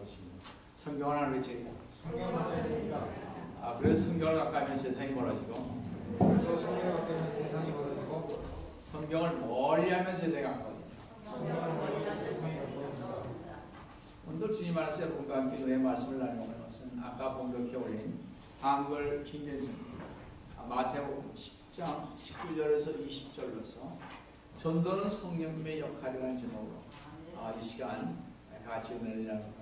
하겠습니다. 성경을 하나 외치겠다. 성경을 하나 외치겠다. 그래서 성경을 갖고 하면 세상이 멀어지고, 그래서 성경을 갖고 하면 세상이 멀어지고, 성경을 멀리하면 세상이 가까워집니다. 성경을 멀리하면 세상이 가까워집니다. 오늘 주님 안에서 여러분과 함께 은혜의 말씀을 나누는 것은 아까 봉독해 올린 한글 킹제임스입니다. 마태복음 10장 19절에서 20절로서 전도는 성령님의 역할이라는 제목으로 이 시간 같이 은혜를 나눕니다.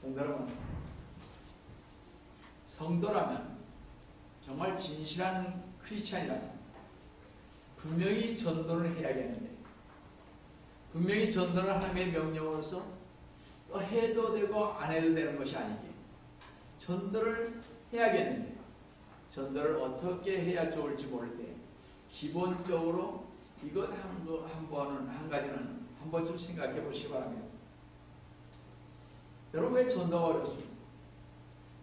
성도 여러분, 성도라면 정말 진실한 크리스찬이라면 분명히 전도를 해야겠는데, 분명히 전도를 하나님의 명령으로서 또 해도 되고 안 해도 되는 것이 아니기에 전도를 해야겠는데, 전도를 어떻게 해야 좋을지 모를 때 기본적으로 이것 한 가지는 한 번쯤 생각해 보시기 바랍니다. 여러분, 왜 전도가 어렵습니까?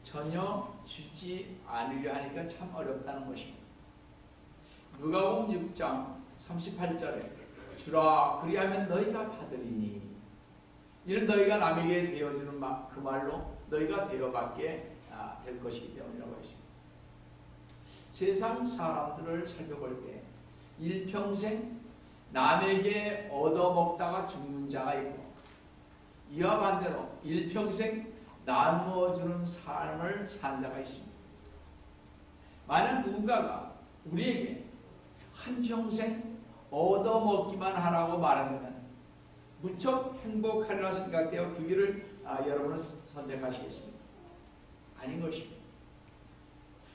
전혀 주지 않으려 하니까 참 어렵다는 것입니다. 누가복음 6장 38절에 주라 그리하면 너희가 받으리니, 이는 너희가 남에게 되어주는 그 말로 너희가 되어받게 될 것이기 때문이라고 했습니다. 세상 사람들을 살펴볼 때 일평생 남에게 얻어먹다가 죽는 자가 있고, 이와 반대로 일평생 나누어주는 삶을 산 자가 있습니다. 만약 누군가가 우리에게 한평생 얻어먹기만 하라고 말하면 무척 행복하리라 생각되어 그 길을 여러분은 선택하시겠습니까? 아닌 것입니다.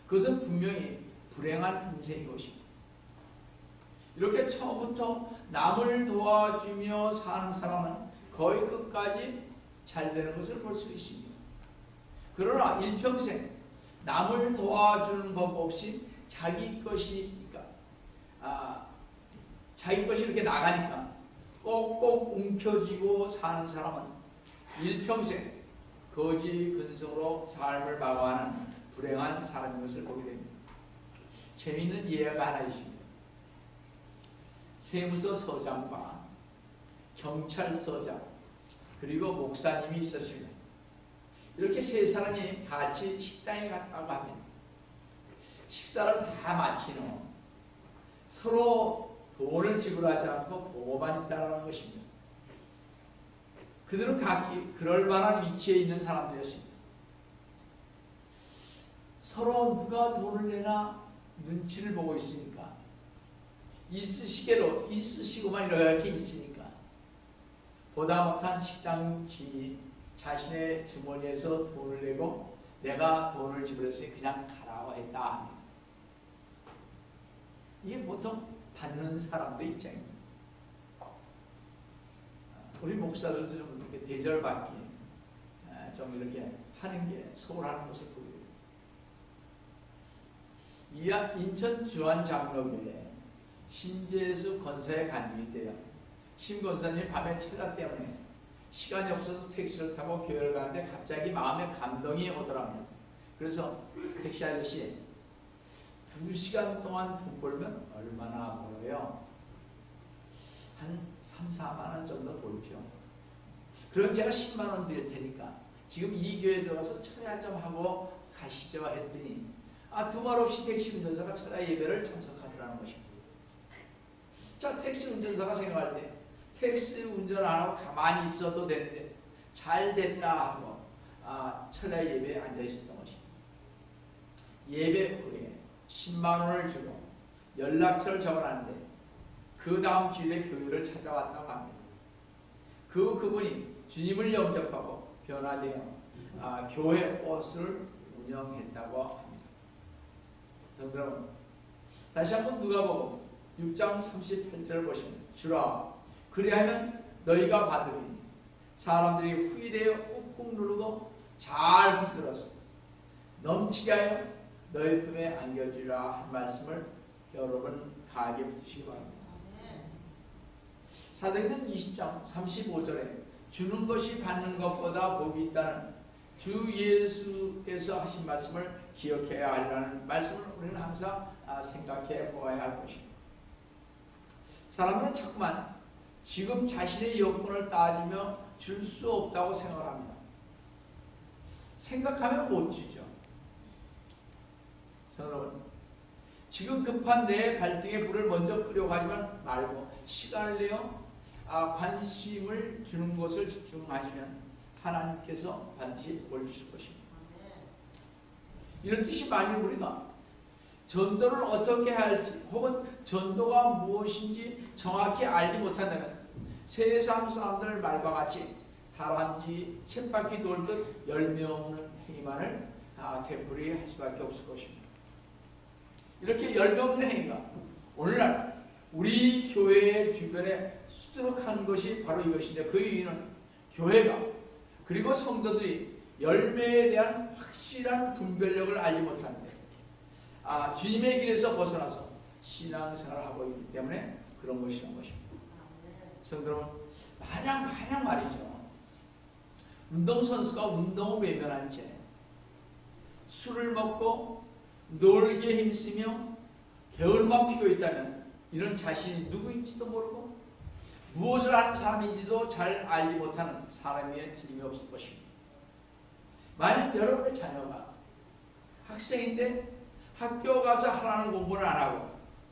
그것은 분명히 불행한 인생인 것입니다. 이렇게 처음부터 남을 도와주며 사는 사람은 거의 끝까지 잘 되는 것을 볼 수 있습니다. 그러나 일평생 남을 도와주는 법 없이 자기 것이 이렇게 나가니까 꼭꼭 움켜쥐고 사는 사람은 일평생 거지 근성으로 삶을 마감하는 불행한 사람인 것을 보게 됩니다. 재미있는 예가 하나 있습니다. 세무서 서장과 경찰서장 그리고 목사님이 있었습니다. 이렇게 세 사람이 같이 식당에 갔다고 합니다. 식사를 다 마친 후 서로 돈을 지불하지 않고 보고만 있다는 것입니다. 그들은 각기 그럴 만한 위치에 있는 사람들이었습니다. 서로 누가 돈을 내나 눈치를 보고 있으니까, 있으시고만 이렇게 있으니까 보다 못한 식당 주인이 자신의 주머니에서 돈을 내고 내가 돈을 지불했으니 그냥 가라고 했다 합니다. 이게 보통 받는 사람들의 입장입니다. 우리 목사들도 좀 이렇게 대접받기 좀 이렇게 하는 게 소홀한 것을 보게 됩니다. 인천 주안장로교회 신재수 권사의 간증이 때요. 신 권사님이 밤에 철학 때문에 시간이 없어서 택시를 타고 교회를 가는데 갑자기 마음에 감동이 오더랍니다. 그래서 택시 아저씨, 2시간 동안 돈 벌면 얼마나 벌어요? 한 3, 4만 원 정도 벌죠. 그럼 제가 10만 원 드릴 테니까 지금 이 교회에 들어가서 철야 좀 하고 가시죠 했더니 두말 없이 택시 운전사가 철야 예배를 참석하더라는 것입니다. 자, 택시 운전사가 생각할 때 택시 운전 안 하고 가만히 있어도 되는데 잘 됐다 하고 철야 예배에 앉아 있었던 것입니다. 예배 후에 10만 원을 주고 연락처를 적어놨는데 그 다음 주일에 교회를 찾아왔다고 합니다. 그분이 주님을 영접하고 변화되어 교회 옷을 운영했다고 합니다. 여러분, 다시 한번 누가복음 6장 38절을 보시면 주라 그리하면 너희가 받으리니 사람들이 후이되어 꾹꾹 누르고 잘 흔들어서 넘치게 하여 너희 품에 안겨주리라 한 말씀을 여러분 가게 붙이시기 바랍니다. 사도행전 20장 35절에 주는 것이 받는 것보다 복이 있다는 주 예수께서 하신 말씀을 기억해야 하리라는 말씀을 우리는 항상 생각해 보아야 할 것입니다. 사람은 자꾸만 지금 자신의 여건을 따지며 줄 수 없다고 생각합니다. 생각하면 못 주죠. 여러분, 지금 급한 내 발등에 불을 먼저 끄려가지만 말고 시간을 내어 관심을 주는 것을 집중하시면 하나님께서 반드시 올리실 것입니다. 이런 뜻이 만일 우리가 전도를 어떻게 할지 혹은 전도가 무엇인지 정확히 알지 못한다면 세상 사람들 말과 같이 다람쥐 쳇바퀴 돌듯 열매 없는 행위만을 되풀이 할 수밖에 없을 것입니다. 이렇게 열매 없는 행위가 오늘날 우리 교회 주변에 수두룩한 것이 바로 이것인데, 그 이유는 교회가 그리고 성도들이 열매에 대한 확실한 분별력을 알지 못하는데 주님의 길에서 벗어나서 신앙생활을 하고 있기 때문에 그런 것이란 것입니다. 성도 여러분, 마냥 말이죠. 운동선수가 운동을 외면한 채 술을 먹고 놀게 힘쓰며 게을만 피고 있다면 이런 자신이 누구인지도 모르고 무엇을 하는 사람인지도 잘 알지 못하는 사람이 틀림이 없을 것입니다. 만약 여러분의 자녀가 학생인데 학교 가서 하라는 공부는 안 하고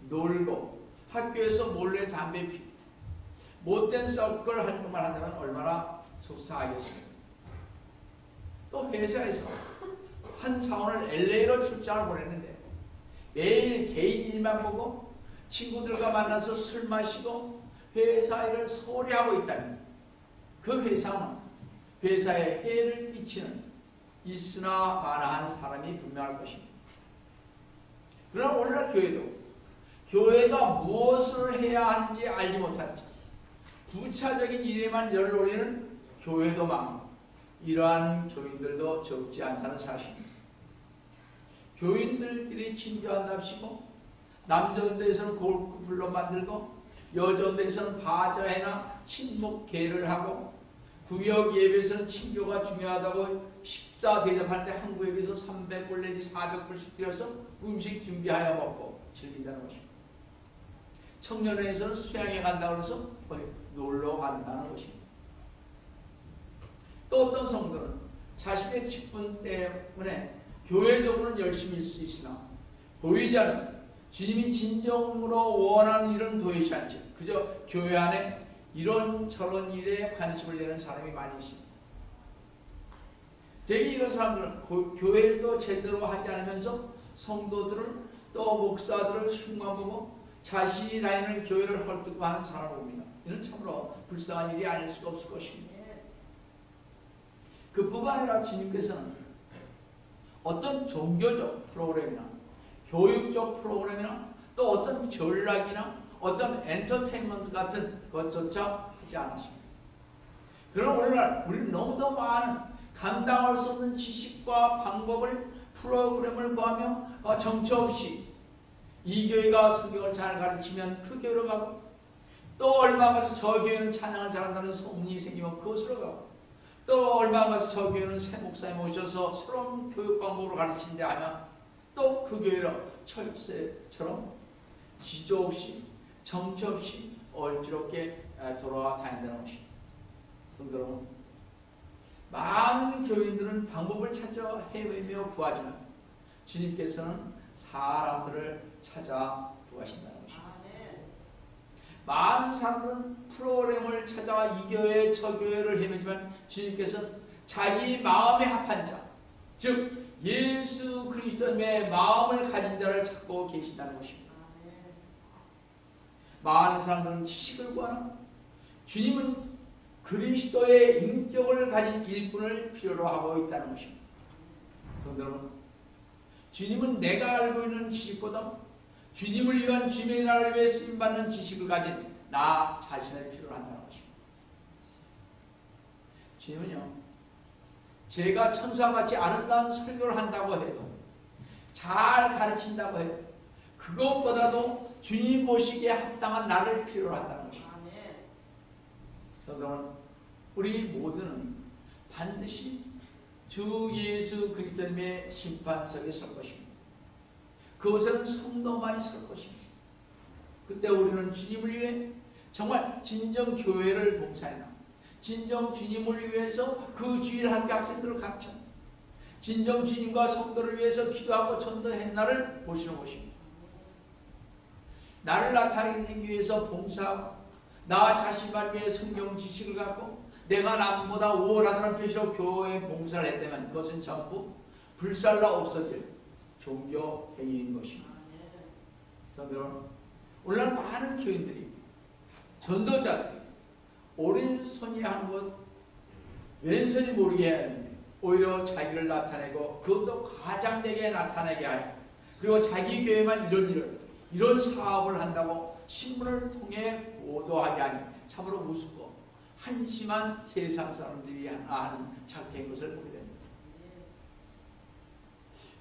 놀고 학교에서 몰래 담배 피우고 못된 서클 활동을 한다면 얼마나 속상하겠습니까? 또 회사에서 한 사원을 LA로 출장을 보냈는데 매일 개인 일만 보고 친구들과 만나서 술 마시고 회사 일을 소홀히 하고 있다면 그 회사는 회사에 해를 끼치는 있으나 마나한 사람이 분명할 것입니다. 그러나 오늘날 교회가 무엇을 해야 하는지 알지 못한 채 부차적인 일에만 열을 올리는 교회도 많고 이러한 교인들도 적지 않다는 사실입니다. 교인들끼리 친교한답시고 남자들에서는 골프불로 만들고 여자들에서는 바자회나 친목회를 하고 구역 예배에서는 친교가 중요하다고 식사 대접하는데 한국에 비해서 300불 내지 400불씩 들여서 음식 준비하여 먹고 즐긴다는 것입니다. 청년회에서는 수양에 간다고 해서 놀러 간다는 것입니다. 또 어떤 성도는 자신의 직분 때문에 교회적으로는 열심히 일 수 있으나 보이지 않는 주님이 진정으로 원하는 일은 도외시 않지 그저 교회 안에 이런저런 일에 관심을 내는 사람이 많이 있습니다. 대개 이런 사람들은 교회도 제대로 하지 않으면서 성도들을 또 목사들을 흉내보고 자신이 다니는 교회를 헐뜯고하는 사람을 봅니다. 이는 참으로 불쌍한 일이 아닐 수가 없을 것입니다. 그뿐만 아니라 주님께서는 어떤 종교적 프로그램이나 교육적 프로그램이나 또 어떤 전락이나 어떤 엔터테인먼트 같은 것조차 하지 않았습니다. 그러나 오늘날 우리는 너무도 많은 감당할 수 없는 지식과 방법을 프로그램을 구하며 정처 없이 이 교회가 성경을 잘 가르치면 그 교회로 가고 또 얼마 가서 저 교회는 찬양을 잘한다는 소문이 생기면 그것으로 가고 또 얼마 가서 저 교회는 새 목사님 오셔서 새로운 교육 방법으로 가르친다 하면 또 그 교회로 철새처럼 지조 없이 정처 없이 얼지럽게 돌아다닌다는 것입니다. 성도 여러분, 많은 교인들은 방법을 찾아 헤매며 구하지만 주님께서는 사람들을 찾아 구하신다는 것입니다. 많은 사람들은 프로그램을 찾아 이 교회 저 교회를 헤매지만 주님께서는 자기 마음에 합한 자, 즉 예수 그리스도의 마음을 가진 자를 찾고 계신다는 것입니다. 많은 사람들은 지식을 구하나 주님은 그리스도의 인격을 가진 일꾼을 필요로 하고 있다는 것입니다. 여러분, 주님은 내가 알고 있는 지식보다 주님을 위한 주님의 나라를 위해 쓰임받는 지식을 가진 나 자신을 필요로 한다는 것입니다. 주님은요, 제가 천사와 같이 아름다운 설교를 한다고 해도 잘 가르친다고 해도 그것보다도 주님 보시기에 합당한 나를 필요로 한다는 것입니다. 여러분, 우리 모두는 반드시 주 예수 그리스도님의 심판석에 설 것입니다. 그곳에는 성도만이 설 것입니다. 그때 우리는 주님을 위해 정말 진정 교회를 봉사해나 진정 주님을 위해서 그 주일 학교 학생들을 가르쳐 진정 주님과 성도를 위해서 기도하고 전도했나를 보시는 것입니다. 나를 나타내기 위해서 봉사하고 나 자신만 위해 성경 지식을 갖고 내가 남보다 우월하다는 표시로 교회에 봉사를 했다면 그것은 전부 불살라 없어질 종교 행위인 것입니다. 여러분, 오늘날 많은 교인들이 전도자들이 오른손이 한 것 왼손이 모르게 해야 하는데 오히려 자기를 나타내고 그것도 가장되게 나타내게 하여 그리고 자기 교회만 이런 사업을 한다고 신문을 통해 보도하게 하니 참으로 우습고 한심한 세상 사람들이 하는 착해인 것을 보게 됩니다.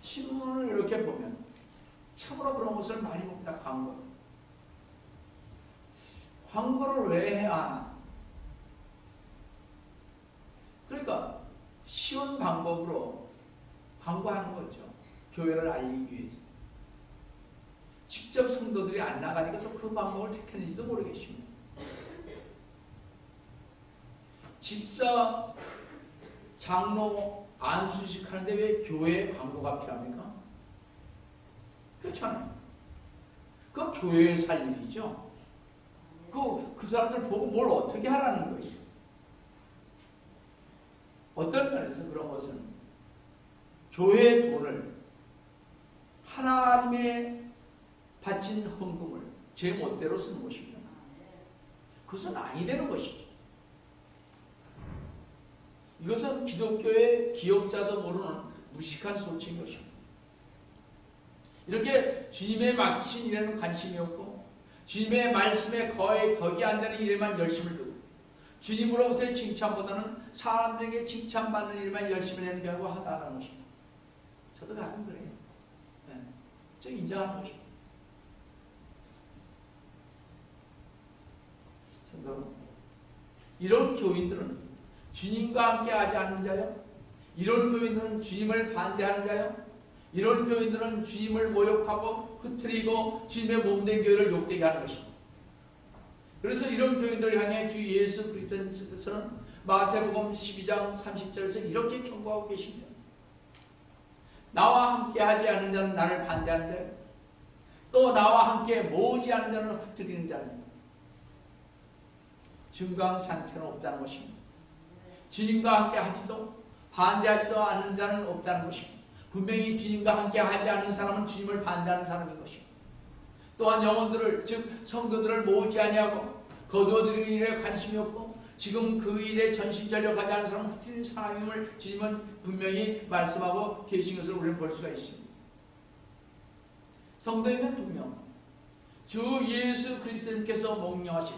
신문을 이렇게 보면 참으로 그런 것을 많이 봅니다. 광고를 왜 해야 하나? 그러니까 쉬운 방법으로 광고하는 거죠. 교회를 알리기 위해서. 직접 성도들이 안 나가니까 또 그 방법을 택했는지도 모르겠습니다. 집사, 장로, 안수식 하는데 왜 교회에 광고가 필요합니까? 그렇잖아요. 그 교회에 살 일이죠. 그 사람들 보고 뭘 어떻게 하라는 거예요. 어떤 면에서 그런 것은 교회의 돈을 하나님의 바친 헌금을 제 멋대로 쓰는 것입니다. 그것은 아니 되는 것이죠. 이것은 기독교의 기업자도 모르는 무식한 소치인 것입니다. 이렇게 주님의 맡기신 일에는 관심이 없고 주님의 말씀에 거의 덕이 안 되는 일에만 열심을 두고 주님으로부터의 칭찬보다는 사람들에게 칭찬받는 일만 열심히 하는 경우가 하다는 것입니다. 저도 가끔 그래요. 네. 저 인정하는 것입니다. 이런 교인들은 주님과 함께 하지 않는 자요. 이런 교인들은 주님을 반대하는 자요. 이런 교인들은 주님을 모욕하고 흐트리고 주님의 몸된 교회를 욕되게 하는 것입니다. 그래서 이런 교인들을 향해 주 예수 그리스도께서는 마태복음 12장 30절에서 이렇게 경고하고 계십니다. 나와 함께 하지 않는 자는 나를 반대하는 자요. 또 나와 함께 모으지 않는 자는 흐트리는 자입니다. 증강산처는 없다는 것입니다. 주님과 함께 하지도 반대하지도 않는 자는 없다는 것입니다. 분명히 주님과 함께 하지 않는 사람은 주님을 반대하는 사람인 것입니다. 또한 영혼들을 즉 성도들을 모으지 아니하고 거두어들이는 일에 관심이 없고 지금 그 일에 전심전력하지 않은 사람은 흩어진 사람임을 주님은 분명히 말씀하고 계신 것을 우리는 볼 수가 있습니다. 성도이면 분명 주 예수 그리스도님께서 명령하신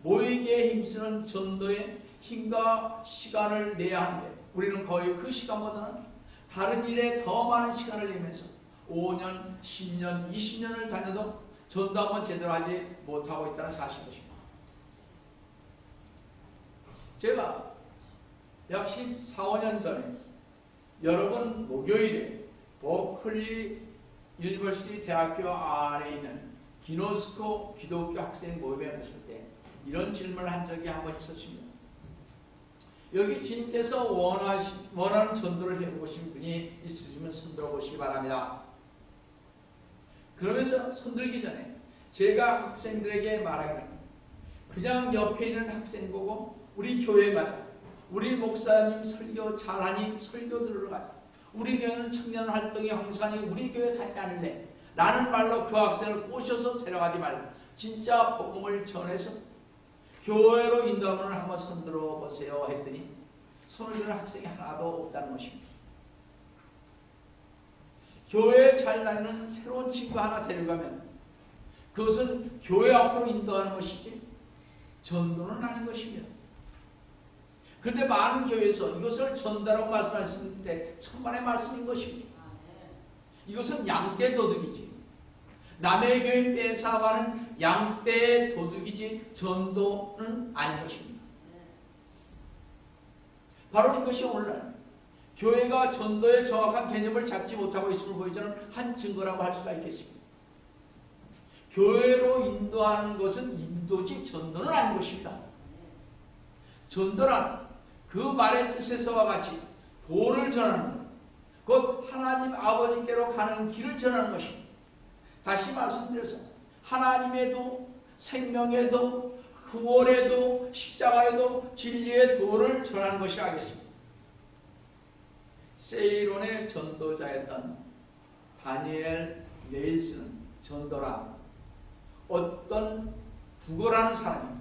모이기에 힘쓰는 전도에 힘과 시간을 내야 하는데 우리는 거의 그 시간보다는 다른 일에 더 많은 시간을 내면서 5년, 10년, 20년을 다녀도 전도 한번 제대로 하지 못하고 있다는 사실입니다. 제가 약 14, 5년 전에 여러분 목요일에 버클리 유니버시티 대학교 안에 있는 기노스코 기독교 학생 모임에 갔을 때 이런 질문을 한 적이 한 번 있었습니다. 여기 주님께서 원하는 전도를 해보신 분이 있으시면 손들어 보시기 바랍니다. 그러면서 손들기 전에 제가 학생들에게 말하기는 그냥 옆에 있는 학생 보고 우리 교회 가자. 우리 목사님 설교 잘하니 설교 들으러 가자. 우리 교회는 청년 활동이 황사하니 우리 교회 가지 않을래. 라는 말로 그 학생을 꼬셔서 데려가지 말고 진짜 복음을 전해서 교회로 인도하면 한번 손들어 보세요 했더니 손을 드는 학생이 하나도 없다는 것입니다. 교회에 잘 다니는 새로운 친구 하나 데려가면 그것은 교회 앞으로 인도하는 것이지 전도는 아닌 것입니다. 그런데 많은 교회에서 이것을 전도라고 말씀하실 때 천만의 말씀인 것입니다. 이것은 양떼 도둑이지. 남의 교회 뺏어가는 양떼 도둑이지 전도는 아닌 것입니다. 바로 이것이 오늘날 교회가 전도의 정확한 개념을 잡지 못하고 있음을 보여주는 한 증거라고 할 수가 있겠습니다. 교회로 인도하는 것은 인도지 전도는 아닌 것입니다. 전도란 그 말의 뜻에서와 같이 도를 전하는 것, 곧 하나님 아버지께로 가는 길을 전하는 것입니다. 다시 말씀드려서 하나님에도 생명에도 구원에도 십자가에도 진리의 도를 전하는 것이 아니겠습니까? 세이론의 전도자였던 다니엘 네일스는 전도라 어떤 구걸하는 사람이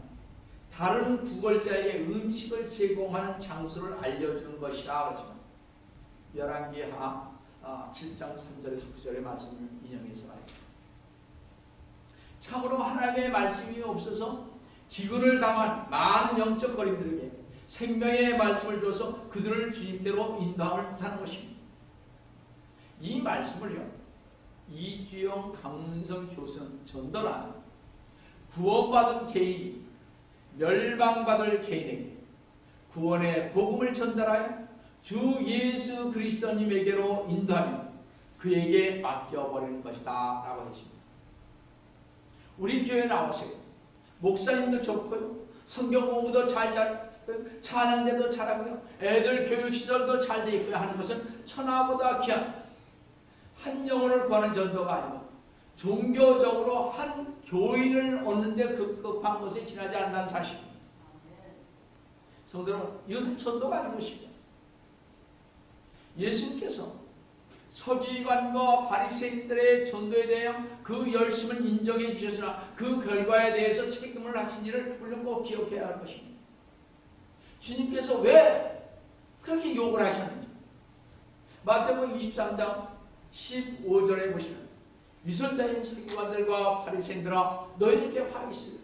다른 구걸자에게 음식을 제공하는 장소를 알려주는 것이라 그러지만 열왕기하 7장 3절에서 9절의 말씀을 인용해서 말입니다. 참으로 하나님의 말씀이 없어서 기근을 당한 많은 영적 거린들에게 생명의 말씀을 줘서 그들을 주님께로 인도함을 뜻하는 것입니다. 이 말씀을요, 이주영 강문성 교수는 전도란 구원받은 개인이 멸망받을 개인에게 구원의 복음을 전달하여 주 예수 그리스도님에게로 인도하며 그에게 맡겨버리는 것이다 라고 하십니다. 우리 교회 나오세요. 목사님도 좋고요, 성경 공부도 잘 찬양대도 잘하고요, 애들 교육시설도 잘 돼 있고요 하는 것은 천하보다 귀한 한 영혼을 구하는 전도가 아니고 종교적으로 한 교인을 얻는데 급급한 것에 지나지 않는다는 사실입니다. 성도 여러분, 이것은 전도가 아닌 것입니다. 예수님께서 서기관과 바리새인들의 전도에 대한 그 열심을 인정해 주셨으나 그 결과에 대해서 책임을 하신 일을 물론 꼭 기억해야 할 것입니다. 주님께서 왜 그렇게 욕을 하셨는지 마태복음 23장 15절에 보시면 위선자인 서기관들과 바리새인들아 너희에게 화 있으리.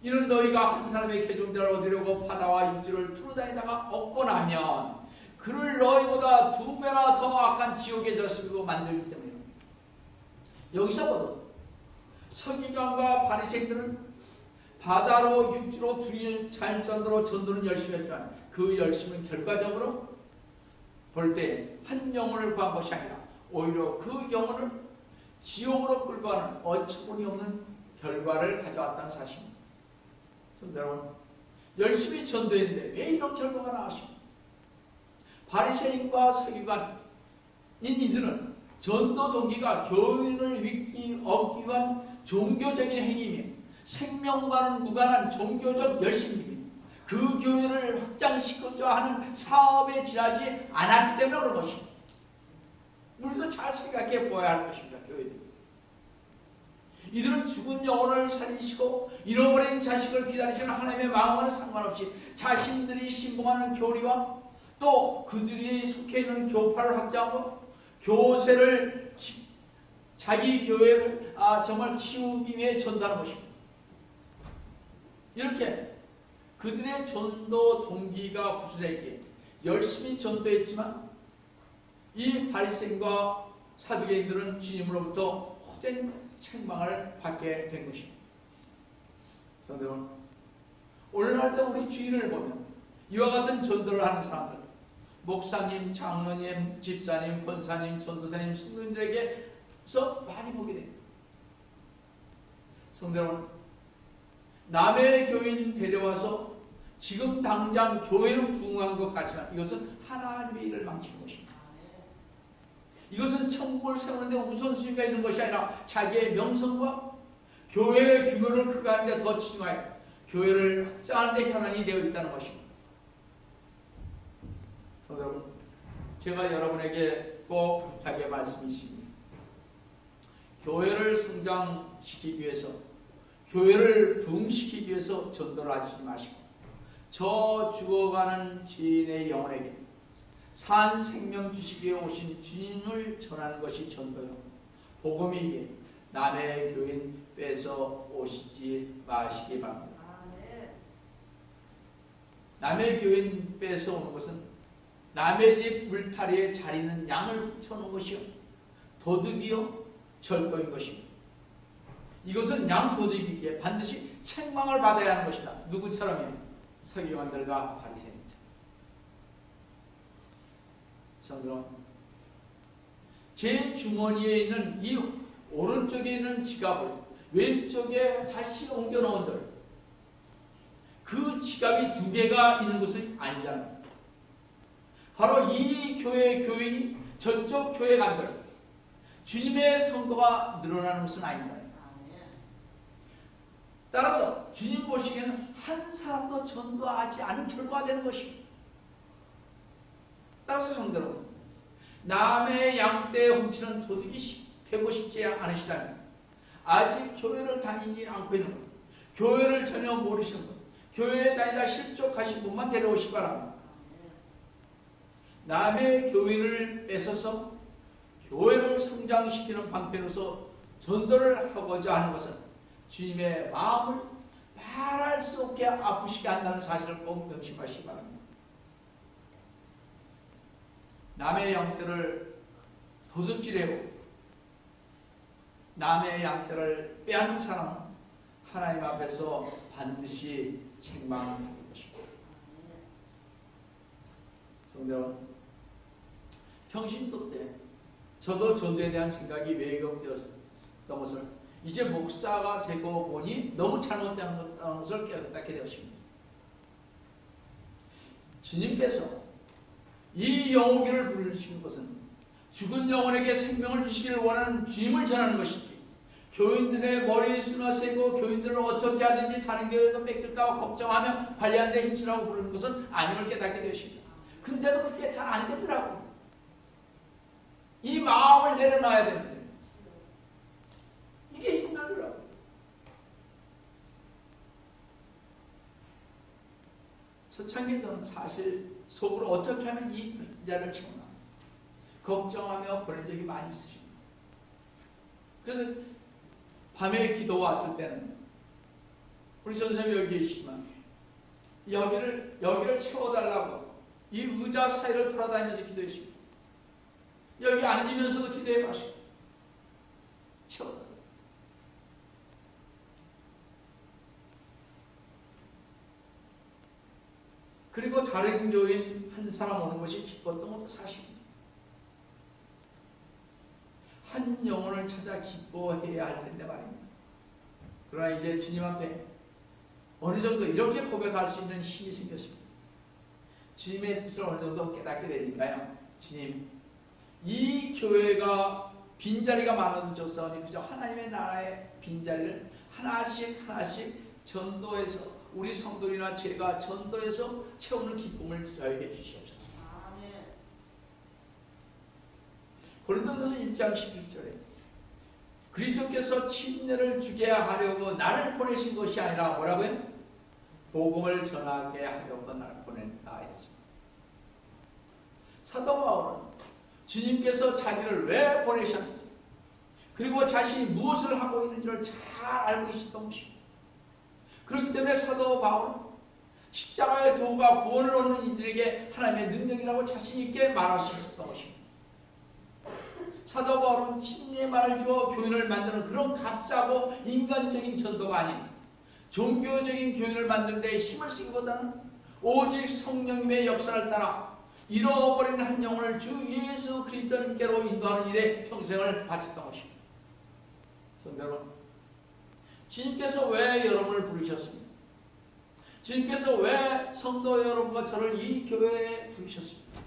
이는 너희가 한 사람의 계종자를 얻으려고 바다와 육지를 두루다니다가 얻고 나면 그를 너희보다 2배나 더 악한 지옥에 졌으리고 만들기 때문입니다. 여기서 보도 서기관과 바리새인들은 바다로 육지로 둘이 잘 정도로 전도는 열심히 했지만 그 열심은 결과적으로 볼 때 한 영혼을 구한 것이 아니라 오히려 그 영혼을 지옥으로 끌고 가는 어처구니 없는 결과를 가져왔다는 사실입니다. 여러분, 열심히 전도했는데 왜 이런 결과가 나왔습니까? 바리새인과 서기관인 이들은 전도 동기가 교인을 얻기 위한 종교적인 행위이며 생명과는 무관한 종교적 열심입니다. 그 교회를 확장시키고자 하는 사업에 지나지 않았기 때문에 그런 것입니다. 우리도 잘 생각해 보아야 할 것입니다. 교회들. 이들은 죽은 영혼을 살리시고 잃어버린 자식을 기다리시는 하나님의 마음과는 상관없이 자신들이 신봉하는 교리와 또 그들이 속해 있는 교파를 확장하고 교세를 자기 교회를 정말 키우기 위해 전도하는 것입니다. 이렇게 그들의 전도 동기가 구슬했기에 열심히 전도했지만 이 바리새인과 사두개인들은 주님으로부터 헛된 책망을 받게 된 것입니다. 성도는 오늘날도 우리 주위를 보면 이와 같은 전도를 하는 사람들, 목사님, 장로님, 집사님, 권사님, 전도사님, 성도님들에게서 많이 보게 됩니다. 성도 여러분, 남의 교인 데려와서 지금 당장 교회를 부흥한 것 같지만 이것은 하나님의 일을 망치는 것입니다. 이것은 천국을 세우는데 우선순위가 있는 것이 아니라 자기의 명성과 교회의 규모를 크게 하는데 더 치중하여 교회를 확장하는 데 현안이 되어 있다는 것입니다. 여러분, 제가 여러분에게 꼭 부탁의 말씀이 있습니다. 교회를 성장시키기 위해서, 교회를 부흥시키기 위해서 전도를 하시지 마시고 저 죽어가는 지인의 영혼에게 산 생명 주시기에 오신 주님을 전하는 것이 전도요. 복음이기에 남의 교인 뺏어 오시지 마시기 바랍니다. 남의 교인 뺏어 오는 것은 남의 집 울타리에 잘 있는 양을 훔쳐놓은 것이요, 도둑이요, 절도인 것입니다. 이것은 양도둑이기에 반드시 책망을 받아야 하는 것이다. 누구처럼요? 서기관들과 바리새인처럼. 성도는 제 주머니에 있는 이 오른쪽에 있는 지갑을 왼쪽에 다시 옮겨놓은들 그 지갑이 두 개가 있는 것은 아니잖아요. 바로 이 교회의 교인이 저쪽 교회 간들 주님의 성도가 늘어나는 것은 아니잖아요. 따라서 주님 보시기에는 한 사람도 전도하지 않은 결과가 되는 것입니다. 따라서 성도는 남의 양떼에 훔치는 도둑이 되고 싶지 않으시다면 아직 교회를 다니지 않고 있는 것, 교회를 전혀 모르시는 것, 교회에 다니다 실족하신 분만 데려오시기 바랍니다. 남의 교회를 뺏어서 교회를 성장시키는 방편으로서 전도를 하고자 하는 것은 주님의 마음을 말할 수 없게 아프시게 한다는 사실을 꼭 명심하시기 바랍니다. 남의 양떼를 도둑질하고 남의 양떼를 빼앗는 사람은 하나님 앞에서 반드시 책망을 받을 것입니다. 성도 여러분, 평신도 때 저도 전도에 대한 생각이 왜곡되었던 것을 이제 목사가 되고 보니 너무 잘못된 것을 깨닫게 되었습니다. 주님께서 이 영혼기를 부르시는 것은 죽은 영혼에게 생명을 주시기를 원하는 주님을 전하는 것이지 교인들의 머리에 쓰나세고 교인들을 어떻게 하든지 다른 교회도 뺏길까 걱정하며 관리하는 데 힘쓰라고 부르는 것은 아님을 깨닫게 되었습니다. 근데도 그게 잘 안 되더라고요. 이 마음을 내려놔야 됩니다. 이게 힘나더라고요. 서창기에서는 사실 속으로 어떻게 하면 이 빈자를 채우나 걱정하며 보낸 적이 많이 있으십니다. 그래서 밤에 기도 왔을 때는 우리 선생님이 여기 계시지만 여기를 채워달라고 이 의자 사이를 돌아다니면서 기도했습니다. 여기 앉으면서도 기도해 마시고 채워달라고. 그리고 다른 교인 한 사람 오는 것이 기뻤던 것도 사실입니다. 한 영혼을 찾아 기뻐해야 할 텐데 말입니다. 그러나 이제 주님 앞에 어느 정도 이렇게 고백할 수 있는 힘이 생겼습니다. 주님의 뜻을 어느 정도 깨닫게 되니까요. 주님, 이 교회가 빈자리가 많아졌사오니 그저 하나님의 나라의 빈자리를 하나씩 전도해서 우리 성도들이나 제가 전도해서 채우는 기쁨을 저에게 주시옵소서. 고린도전서 1장 11절에 그리스도께서 침례를 주게 하려고 나를 보내신 것이 아니라 뭐라고요? 복음을 전하게 하려고 나를 보낸다 했습니다. 사도 바울은 주님께서 자기를 왜 보내셨는지 그리고 자신이 무엇을 하고 있는지를 잘 알고 있었던 것입니다. 그렇기 때문에 사도 바울은 십자가의 도가 구원을 얻는 이들에게 하나님의 능력이라고 자신 있게 말할 수 있었던 것입니다. 사도 바울은 진리의 말을 주어 교인을 만드는 그런 값싸고 인간적인 전도가 아닌 종교적인 교인을 만드는 데 힘을 쓰기보다는 오직 성령님의 역사를 따라 잃어버린 한 영혼을 주 예수 그리스도님께로 인도하는 일에 평생을 바쳤던 것입니다. 성도 여러분, 주님께서 왜 여러분을 부르셨습니까? 주님께서 왜 성도 여러분과 저를 이 교회에 부르셨습니까?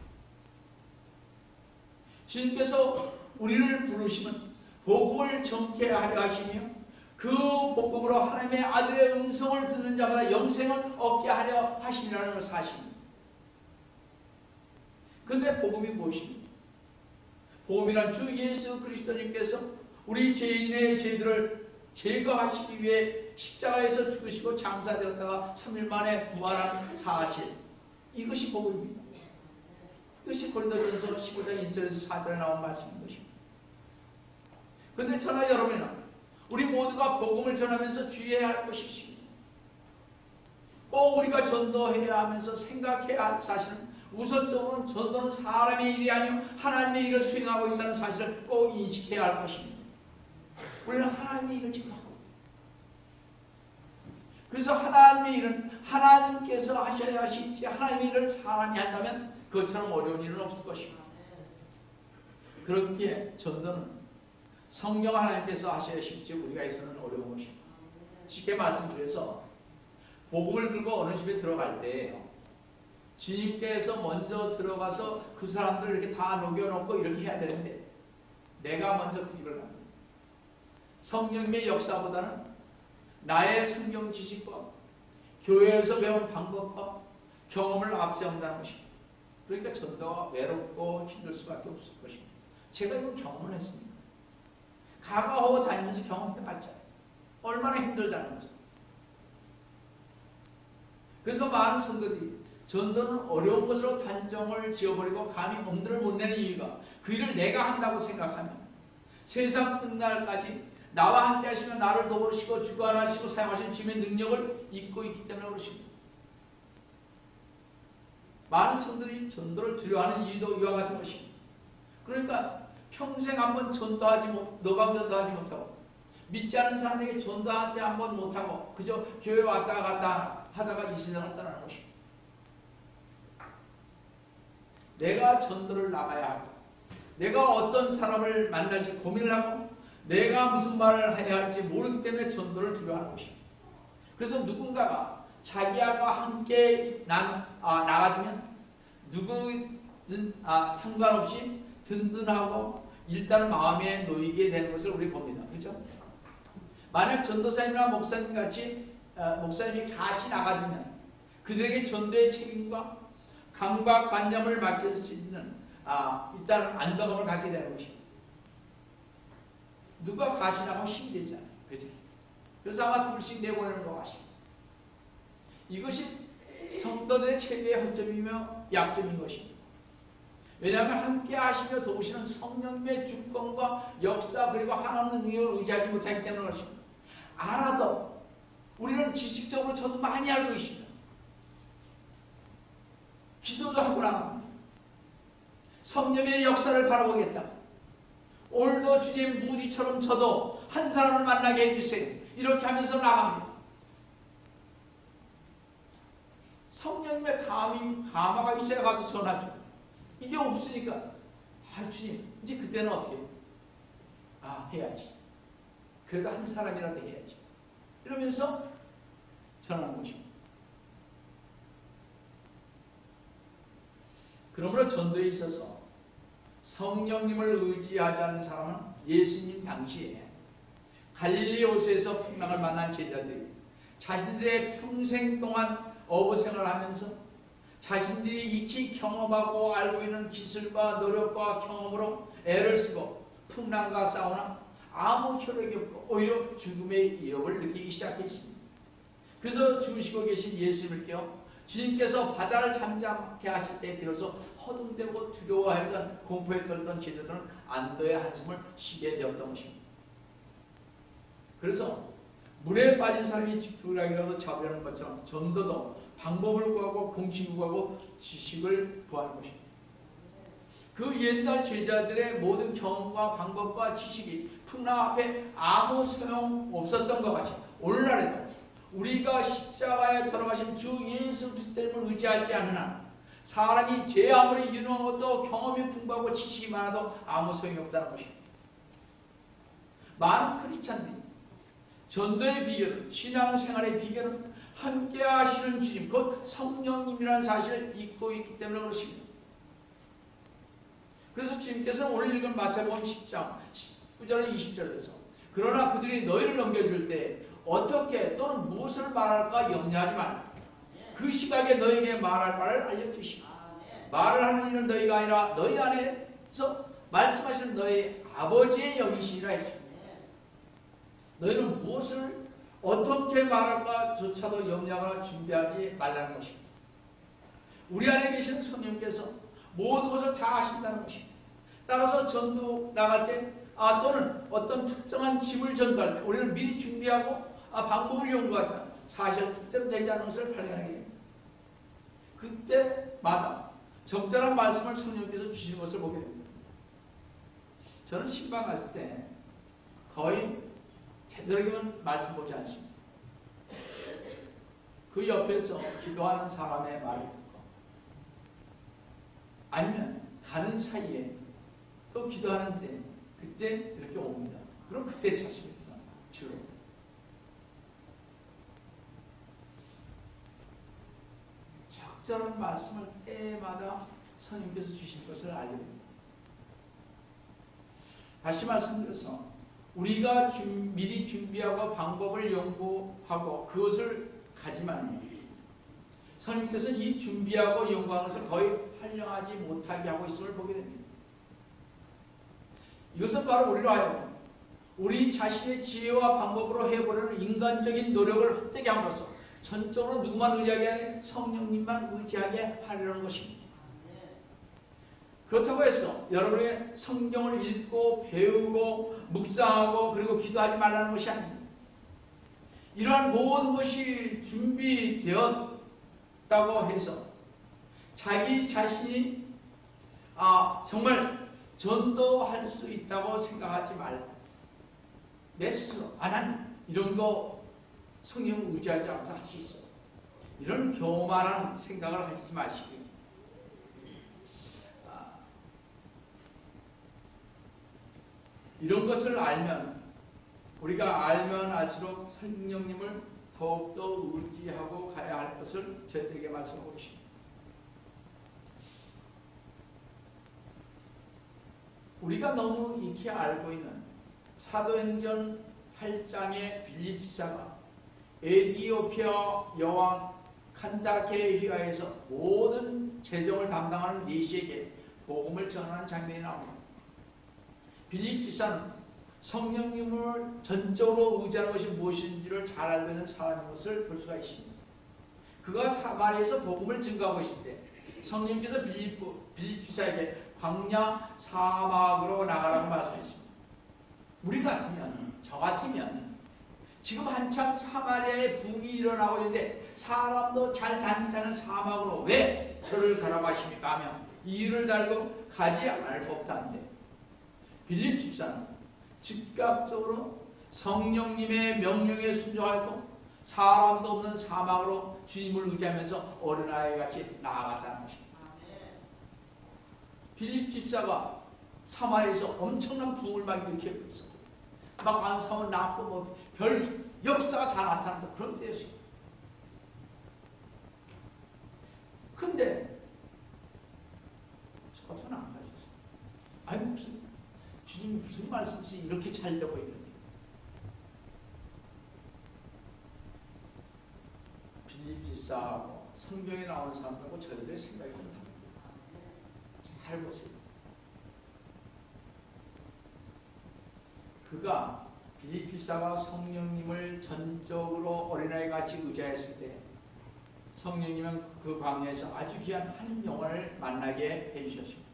주님께서 우리를 부르시면 복음을 전케 하려 하시며 그 복음으로 하나님의 아들의 음성을 듣는 자마다 영생을 얻게 하려 하시니라는 걸 사실입니다. 그런데 복음이 무엇입니까? 복음이란 주 예수 그리스도님께서 우리 죄인의 죄들을 제거하시기 위해 십자가에서 죽으시고 장사되었다가 3일 만에 부활한 사실, 이것이 복음입니다. 이것이 고린도전서 15장 1절에서 4절에 나온 말씀인 것입니다. 그런데 저나 여러분은 우리 모두가 복음을 전하면서 주의해야 할 것이 있습니다. 꼭 우리가 전도해야 하면서 생각해야 할 사실은 우선적으로는 전도는 사람의 일이 아니요 하나님의 일을 수행하고 있다는 사실을 꼭 인식해야 할 것입니다. 우리는 하나님의 일을 지금 하고 있습니다. 그래서 하나님의 일은 하나님께서 하셔야 하시지 하나님의 일을 사람이 한다면 그것처럼 어려운 일은 없을 것입니다. 그렇기에 전도는 성령 하나님께서 하셔야 쉽지 우리가 해서는 어려운 것입니다. 쉽게 말씀드려서 복음을 들고 어느 집에 들어갈 때 주님께서 먼저 들어가서 그 사람들을 이렇게 다 녹여놓고 이렇게 해야 되는데 내가 먼저 그 집을 갑니다. 성령의 역사보다는 나의 성경 지식과 교회에서 배운 방법과 경험을 앞세운다는 것입니다. 그러니까 전도가 외롭고 힘들 수밖에 없을 것입니다. 제가 이거 경험을 했습니다. 가가하고 다니면서 경험해 봤잖아요. 얼마나 힘들다는 거죠. 그래서 많은 성도들이 전도는 어려운 것으로 단정을 지어버리고 감히 엄두를 못 내는 이유가 그 일을 내가 한다고 생각하면 세상 끝날까지 나와 함께 하시는 나를 도우시고 주관하시고 사용하시는 주님의 능력을 잊고 있기 때문에 그렇습니다. 많은 성도들이 전도를 두려워하는 이유도 이와 같은 것입니다. 그러니까 평생 한번 노방 전도하지 못하고 믿지 않은 사람에게 전도하지 한번 못하고 그저 교회 왔다 갔다 하다가 이 세상을 떠나는 것입니다. 내가 전도를 나가야 하고 내가 어떤 사람을 만날지 고민을 하고 내가 무슨 말을 해야 할지 모르기 때문에 전도를 두려워하는 것입니다. 그래서 누군가가 자기와 함께 나가주면 누구든 상관없이 든든하고 일단 마음에 놓이게 되는 것을 우리 봅니다. 그렇죠? 만약 전도사님이나 목사님 같이 목사님이 같이 나가주면 그들에게 전도의 책임과 강박관념을 맡길 수 있는 일단 안도감을 갖게 되는 것입니다. 누가 같이 나가면 힘이 되잖아요. 그죠? 그래서 아마 둘씩 내보내는 것 같습니다. 이것이 성도들의 최대의 허점이며 약점인 것입니다. 왜냐하면 함께 하시며 도우시는 성령의 주권과 역사 그리고 하나님의 능력을 의지하지 못하기 때문에 그렇습니다. 알아도 우리는 지식적으로 저도 많이 알고 있습니다. 기도도 하고 나갑니다. 성령의 역사를 바라보겠다. 오늘도 주님 무디처럼 저도 한 사람을 만나게 해주세요. 이렇게 하면서 나갑니다. 성령의 감화가 있어야 가서 전하죠. 이게 없으니까 주님 이제 그때는 어떻게 해요? 해야지. 그래도 한 사람이라도 해야지. 이러면서 전하는 것입니다. 그러므로 전도에 있어서 성령님을 의지하지 않는 사람은 예수님 당시에 갈릴리 호수에서 풍랑을 만난 제자들이 자신들의 평생 동안 어부생활을 하면서 자신들이 익히 경험하고 알고 있는 기술과 노력과 경험으로 애를 쓰고 풍랑과 싸우나 아무 효력이 없고 오히려 죽음의 위협을 느끼기 시작했습니다. 그래서 주무시고 계신 예수님을 깨워 주님께서 바다를 잠잠케 하실 때 비로소 허둥대고 두려워하던 공포에 떨던 제자들은 안도의 한숨을 쉬게 되었던 것입니다. 그래서 물에 빠진 사람이 지푸라기라도 잡으려는 것처럼 전도도 방법을 구하고 공식을 구하고 지식을 구하는 것입니다. 그 옛날 제자들의 모든 경험과 방법과 지식이 풍랑 앞에 아무 소용 없었던 것 같이 오늘날에도 우리가 십자가에 돌아가신 주 예수 그리스도를 의지하지 않는 한 사람이 죄 아무리 유능하고도 경험이 풍부하고 지식이 많아도 아무 소용이 없다는 것입니다. 많은 크리스찬들이 전도의 비결은 신앙생활의 비결은 함께 하시는 주님 곧 성령님이라는 사실을 잊고 있기 때문에 그렇습니다. 그래서 주님께서 오늘 읽은 마태복음 10장 19절 20절에서 그러나 그들이 너희를 넘겨줄 때 어떻게 또는 무엇을 말할까 염려하지 말라. 그 시각에 너희에게 말할 바를 알려주시고 말을 하는 이는 너희가 아니라 너희 안에서 말씀하시는 너희 아버지의 영이시니라 했습니다. 너희는 무엇을 어떻게 말할까 조차도 염려하거나 준비하지 말라는 것입니다. 우리 안에 계신 성령께서 모든 것을 다 아신다는 것입니다. 따라서 전도 나갈 때 또는 어떤 특정한 집을 전도할 때 우리는 미리 준비하고 방법을 연구하다 사실 특정되지 않은 것을 발견하게 됩니다. 그때마다 적절한 말씀을 성령께서 주시는 것을 보게 됩니다. 저는 신방 갔을 때 거의 되도록이면 말씀 보지 않습니다. 그 옆에서 기도하는 사람의 말을 듣고 아니면 가는 사이에 또 기도하는데 그때 이렇게 옵니다. 그럼 그때 찾습니다. 주로. 적절한 말씀을 때마다 성령께서 주신 것을 알게 됩니다. 다시 말씀드려서 우리가 미리 준비하고 방법을 연구하고 그것을 가지만 성령께서 이 준비하고 연구하는 것을 거의 활용하지 못하게 하고 있음을 보게 됩니다. 이것은 바로 우리로 하여금 우리 자신의 지혜와 방법으로 해보려는 인간적인 노력을 헛되게 함으로써 전적으로 누구만 의지하게 아니라 성령님만 의지하게 하려는 것입니다. 그렇다고 해서 여러분의 성경을 읽고 배우고 묵상하고 그리고 기도하지 말라는 것이 아닙니다. 이러한 모든 것이 준비되었다고 해서 자기 자신이 정말 전도할 수 있다고 생각하지 말고 내 스스로 난 이런 거 성령을 의지하지 않고 할 수 있어. 이런 교만한 생각을 하지 마시기. 이런 것을 알면 우리가 알면 알수록 성령님을 더욱더 의지하고 가야 할 것을 저희들에게 말씀하고 계십니다. 우리가 너무 익히 알고 있는 사도행전 8장의 빌립 지사가 에티오피아 여왕 칸다케에 휘하여서 모든 재정을 담당하는 니시에게 복음을 전하는 장면이 나옵니다. 빌립 지사는 성령님을 전적으로 의지하는 것이 무엇인지를 잘 알고 있는 사람인 것을 볼 수가 있습니다. 그가 사마리아에서 복음을 증거하고 있을 때 성령님께서 빌립 지사에게 광야 사막으로 나가라고 말씀했습니다. 우리 같으면, 저 같으면 지금 한참 사마리아에 붐이 일어나고 있는데 사람도 잘 다니지 않은 사막으로 왜 저를 가라고 하십니까 하면 이유를 달고 가지 않을 법도 한데 빌립 집사는 즉각적으로 성령님의 명령에 순종하고 사람도 없는 사막으로 주님을 의지하면서 어린아이같이 나아갔다는 것입니다. 빌립 집사가 사마리아에서 엄청난 부흥을 막 일으키고 있었고 막 안사원 낳고 뭐 별 역사가 다 나타난다 그런 때였어요. 근데 저는 안 가졌어요. 아니 무슨 주님 무슨 말씀이시 이렇게 잘 되고 있는데 빌립 집사하고 성경에 나오는 사람하고 저희들의 생각이 좀 다릅니다. 잘 보세요. 그가 빌립 집사가 성령님을 전적으로 어린아이같이 의지했을 때 성령님은 그 광야에서 아주 귀한 한 영혼을 만나게 해주셨습니다.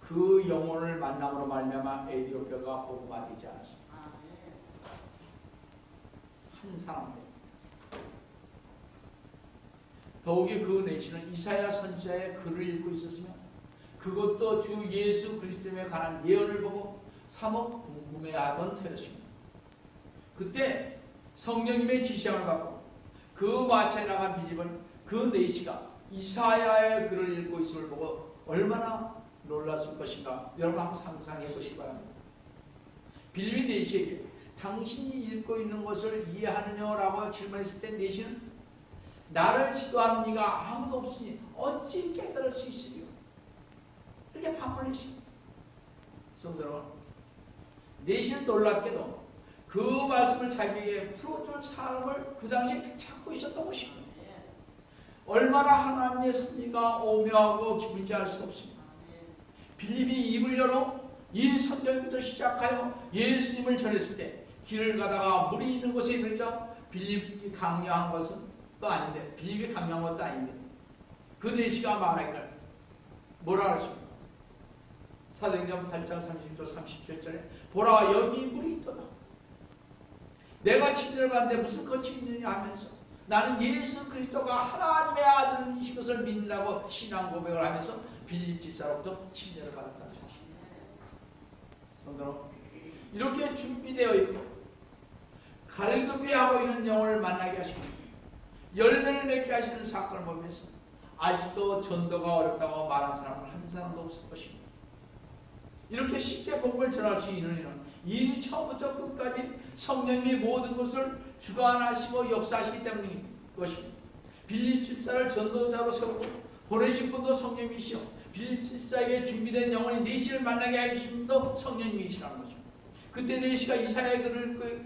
그 영혼을 만남으로 말미암아 에티오피아가 복음화 되지 않았습니다. 한 사람들. 더욱이 그 내시는 이사야 선지자의 글을 읽고 있었으며 그것도 주 예수 그리스도에 관한 예언을 보고 사뭇 궁금해하던 터였습니다. 그때 성령님의 지시함을 받고 그 마차에 나간 빌립은 그 내시가 이사야의 글을 읽고 있음을 보고 얼마나 놀랐을 것인가 여러분 한번 상상해 보시기 바랍니다. 빌립이 내시에게 당신이 읽고 있는 것을 이해하느냐라고 질문했을 때 내시는 나를 지도하는 이가 아무도 없으니 어찌 깨달을 수 있으리요? 이렇게 반문했습니다. 성도 여러분, 내시는 놀랍게도 그 말씀을 자기에게 풀어줄 사람을 그 당시에 찾고 있었던 것입니다. 얼마나 하나님의 섭리가 오묘하고 깊은지 알 수 없습니다. 빌립이 입을 열어 이 성경부터 시작하여 예수님을 전했을 때 길을 가다가 물이 있는 곳에 이르자 빌립이 강요한 것은 또 아닌데 빌립이 강요한 것도 아닌데 그 내시가 말하기를 뭐라 그랬습니까? 사도행전 8장 30절 37절에 보라 여기 물이 있도다. 내가 친들을 봤는데 무슨 거침이 있느냐 하면서 나는 예수 그리스도가 하나님의 아들이신 것을 믿는다고 신앙 고백을 하면서 빌립 집사로부터 침례를 받았다는 사실입니다. 성도 이렇게 준비되어 있고 갈급히 하고 있는 영혼을 만나게 하시고 열매를 맺게 하시는 사건을 보면서 아직도 전도가 어렵다고 말하는 사람은 한 사람도 없을 것입니다. 이렇게 쉽게 복음을 전할 수 있는 일은 일이 처음부터 끝까지 성령님이 모든 것을 주관하시고 역사하시기 때문인 것입니다. 빌립 집사를 전도자로 세우고 보내신 분도 성령님이시오. 빌립 집사에게 준비된 영혼이 내시를 만나게 하신 분도 성령님이시라는 거죠. 그때 내시가 이사야 글을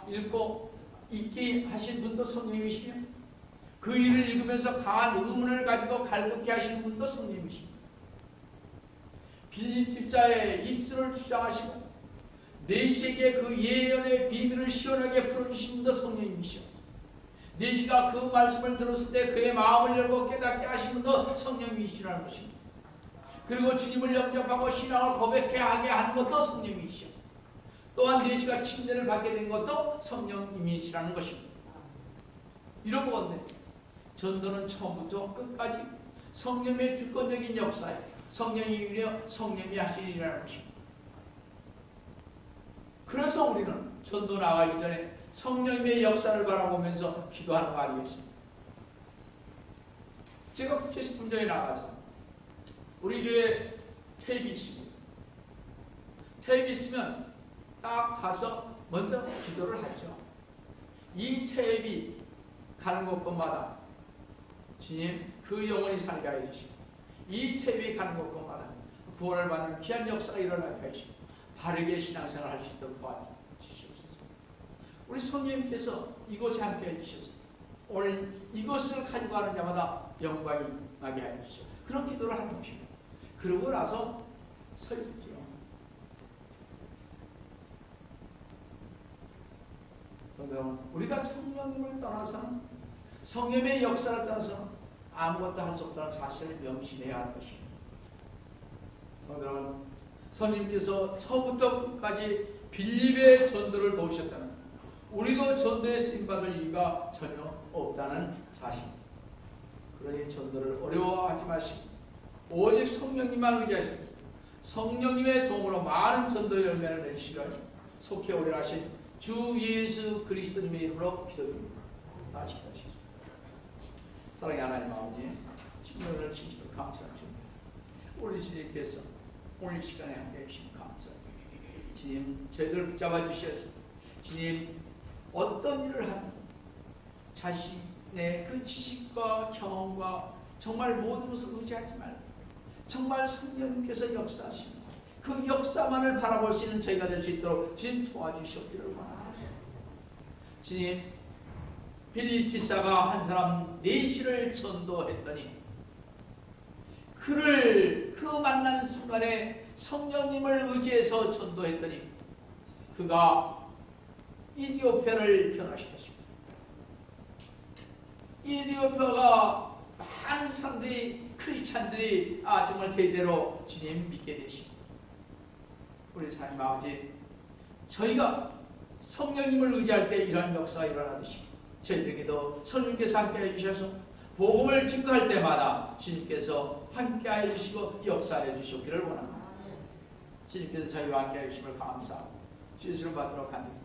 읽고 읽게 하신 분도 성령님이시며 그 일을 읽으면서 강한 의문을 가지고 갈급케 하시는 분도 성령님이십니다. 빌립 집사의 입술을 주장하시고 내시에게 그 예언의 비밀을 시원하게 풀어주신 분도 성령님이시오. 내시가 그 말씀을 들었을 때 그의 마음을 열고 깨닫게 하신 분도 성령님이시라는 것입니다. 그리고 주님을 영접하고 신앙을 고백해 하게 하는 것도 성령님이시오. 또한 내시가 침례를 받게 된 것도 성령님이시라는 것입니다. 이런 건데 전도는 처음부터 끝까지 성령의 주권적인 역사에 성령이며 성령이 하신 일이라는 것입니다. 그래서 우리는 전도 나가기 전에 성령님의 역사를 바라보면서 기도하는 거 아니겠습니까? 제가 70분 전에 나가서 우리 교회 테이프 있습니다. 테이프 있으면 딱 가서 먼저 기도를 하죠. 이 테이프 가는 곳곳마다 주님 그 영혼이 살게 해주시고 이 테이프 가는 곳곳마다 구원을 받는 귀한 역사가 일어나게 해주시고 바르게 신앙생활 할 수 있도록 도와주시옵소서. 우리 성령님께서 이곳에 함께 해주셔서 오늘 이것을 가지고 가는 자마다 영광이 나게 해주시오. 그런 기도를 하는 것입니다. 그러고 나서 서 있죠. 우리가 성령님을 떠나서는 성령의 역사를 떠나서는 아무것도 할 수 없다는 사실을 명심해야 할 것입니다. 성도는 성령님께서 처음부터 끝까지 빌립의 전도를 도우셨다는 우리도 전도에 쓰임받을 이유가 전혀 없다는 사실입니다. 그러니 전도를 어려워하지 마시고 오직 성령님만 의지하시고 성령님의 도움으로 많은 전도 열매를 내시기를 속히 오래 하신 주 예수 그리스도님의 이름으로 기도드립니다. 다시 기도하시겠습니다. 사랑의 하나님 아버지, 친구를 진심으로 감사합니다. 우리 주님께서 오늘 시간에 함께 해주신 감사합니다. 주님, 저희들 붙잡아 주셔서 주님, 어떤 일을 하든 자신의 그 지식과 경험과 정말 모든 것을 의지하지 말고 정말 성령님께서 역사하십니다. 그 역사만을 바라볼 수 있는 저희가 될 수 있도록 주님 도와주시옵기를 원합니다. 주님, 빌립 집사가 한 사람 내시를 전도했더니 그를 그 만난 순간에 성령님을 의지해서 전도했더니 그가 이디오피아를 변화시켰습니다. 이디오피아가 많은 사람들이 크리스찬들이 정말 제대로 주님 믿게 되시고 우리 하나님 아버지 저희가 성령님을 의지할 때 이런 역사가 일어나듯이 저희들에게도 성령님께서 함께해 주셔서 복음을 증거할 때마다 주님께서 함께해 주시고 역사해 주시기를 원합니다. 주님께서 저희와 함께해 주심을 감사하고 주시를 받도록 간절히